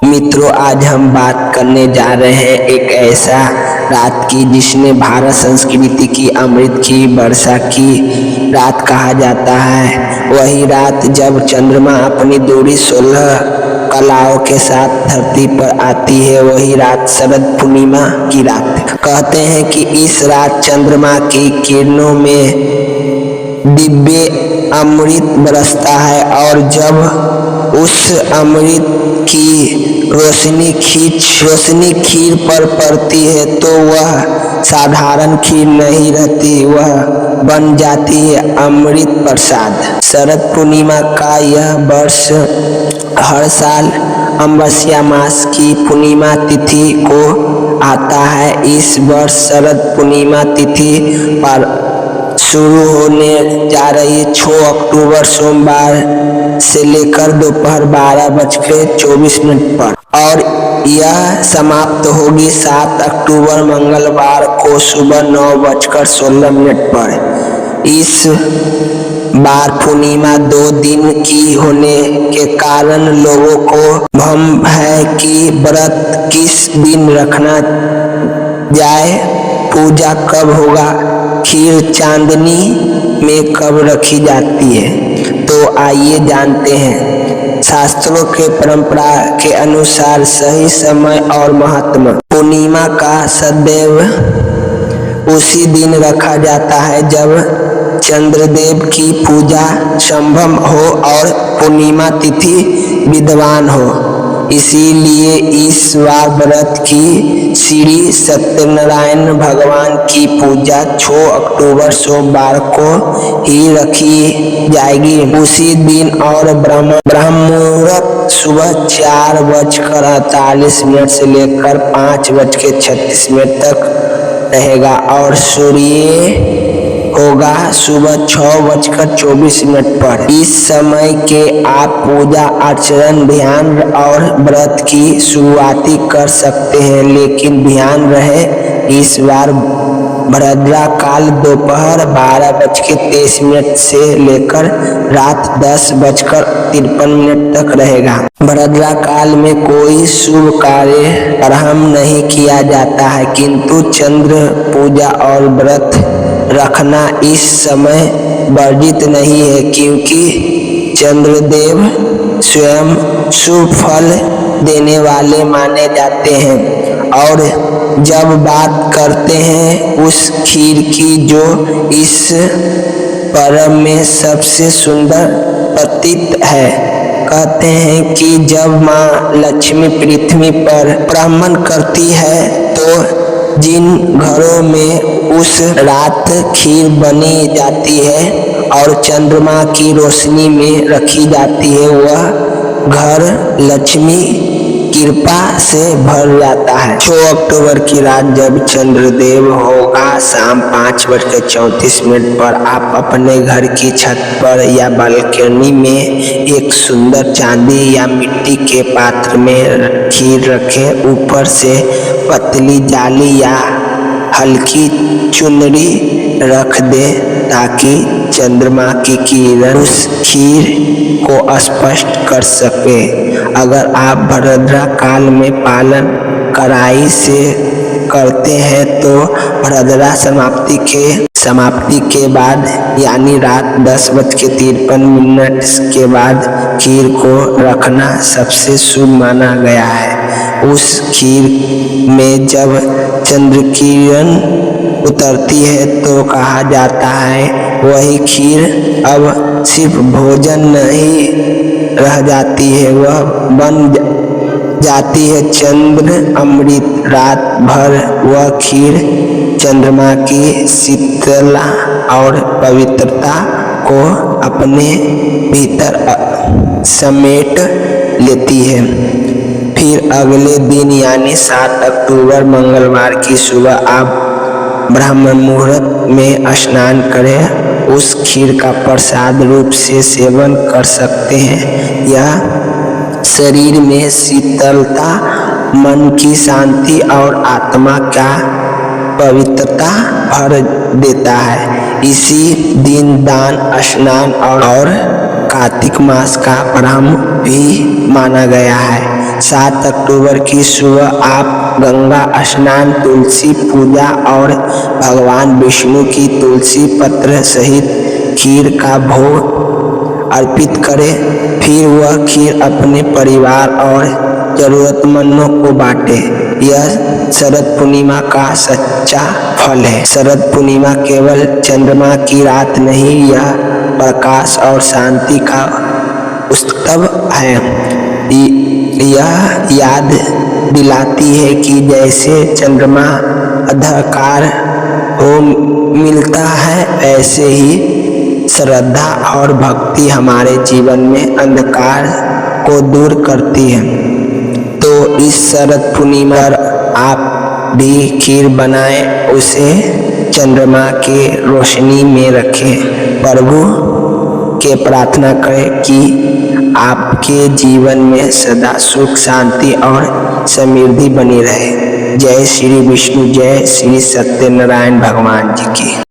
मित्रों, आज हम बात करने जा रहे हैं एक ऐसा रात की जिसने भारत संस्कृति की अमृत की वर्षा की रात कहा जाता है। वही रात जब चंद्रमा अपनी दूरी 16 कलाओं के साथ धरती पर आती है। वही रात शरद पूर्णिमा की रात। कहते हैं कि इस रात चंद्रमा की किरणों में दिव्य अमृत बरसता है और जब उस अमृत की रोशनी खीर पर पड़ती है तो वह साधारण खीर नहीं रहती, वह बन जाती है अमृत प्रसाद। शरद पूर्णिमा का यह वर्ष हर साल अमावस्या मास की पूर्णिमा तिथि को आता है। इस वर्ष शरद पूर्णिमा तिथि पर शुरू होने जा रही 6 अक्टूबर सोमवार से लेकर दोपहर 12:24 पर और यह समाप्त होगी 7 अक्टूबर मंगलवार को सुबह 9:16 पर। इस बार पूर्णिमा 2 दिन की होने के कारण लोगों को भ्रम है कि व्रत किस दिन रखना जाए, पूजा कब होगा, खीर चांदनी में कब रखी जाती है। तो आइए जानते हैं शास्त्रों के परंपरा के अनुसार सही समय और महत्व। पूर्णिमा का सदैव उसी दिन रखा जाता है जब चंद्रदेव की पूजा संभव हो और पूर्णिमा तिथि विद्वान हो। इसीलिए इस बार व्रत की श्री सत्यनारायण भगवान की पूजा 6 अक्टूबर सोमवार को ही रखी जाएगी। उसी दिन और ब्रह्म मुहूर्त सुबह 4:48 से लेकर 5:36 तक रहेगा और सूर्य होगा सुबह 6:24 पर। इस समय के आप पूजा अर्चना ध्यान और व्रत की शुरुआती कर सकते हैं, लेकिन ध्यान रहे इस बार भद्रा काल दोपहर 12:23 से लेकर रात 10:53 तक रहेगा। भद्रा काल में कोई शुभ कार्य आरंभ नहीं किया जाता है, किंतु चंद्र पूजा और व्रत रखना इस समय वर्जित नहीं है, क्योंकि चंद्रदेव स्वयं शुभ फल देने वाले माने जाते हैं। और जब बात करते हैं उस खीर की जो इस पर्व में सबसे सुंदर प्रतीत है, कहते हैं कि जब माँ लक्ष्मी पृथ्वी पर भ्रमण करती है तो जिन घरों में उस रात खीर बनी जाती है और चंद्रमा की रोशनी में रखी जाती है, वह घर लक्ष्मी कृपा से भर जाता है। 6 अक्टूबर की रात जब चंद्रदेव होगा शाम 5:34 पर, आप अपने घर की छत पर या बालकनी में एक सुंदर चांदी या मिट्टी के पात्र में खीर रखें। ऊपर से पतली जाली या हल्की चुनरी रख दे ताकि चंद्रमा की किरण उस खीर को स्पष्ट कर सके। अगर आप भद्रा काल में पालन कड़ाई से करते हैं तो भद्रा समाप्ति के बाद यानी रात 10:53 के बाद खीर को रखना सबसे शुभ माना गया है। उस खीर में जब चंद्रकिरण उतरती है तो कहा जाता है वही खीर अब सिर्फ भोजन नहीं रह जाती है, वह बन जाती है चंद्र अमृत। रात भर वह खीर चंद्रमा की शीतलता और पवित्रता को अपने भीतर समेट लेती है। फिर अगले दिन यानी 7 अक्टूबर मंगलवार की सुबह आप ब्रह्म मुहूर्त में स्नान करें। उस खीर का प्रसाद रूप से सेवन कर सकते हैं। यह शरीर में शीतलता, मन की शांति और आत्मा का पवित्रता भर देता है। इसी दिन दान, स्नान और कार्तिक मास का प्रारंभ भी माना गया है। 7 अक्टूबर की सुबह आप गंगा स्नान, तुलसी पूजा और भगवान विष्णु की तुलसी पत्र सहित खीर का भोग अर्पित करें। फिर वह खीर अपने परिवार और जरूरतमंदों को बांटे। यह शरद पूर्णिमा का सच्चा फल है। शरद पूर्णिमा केवल चंद्रमा की रात नहीं, यह प्रकाश और शांति का उत्सव है। यह याद दिलाती है कि जैसे चंद्रमा अंधकार हो मिलता है, ऐसे ही श्रद्धा और भक्ति हमारे जीवन में अंधकार को दूर करती है। तो इस शरद पूर्णिमा पर आप भी खीर बनाएं, उसे चंद्रमा के रोशनी में रखें। प्रभु के प्रार्थना करें कि आपके जीवन में सदा सुख, शांति और समृद्धि बनी रहे। जय श्री विष्णु, जय श्री सत्यनारायण भगवान जी की।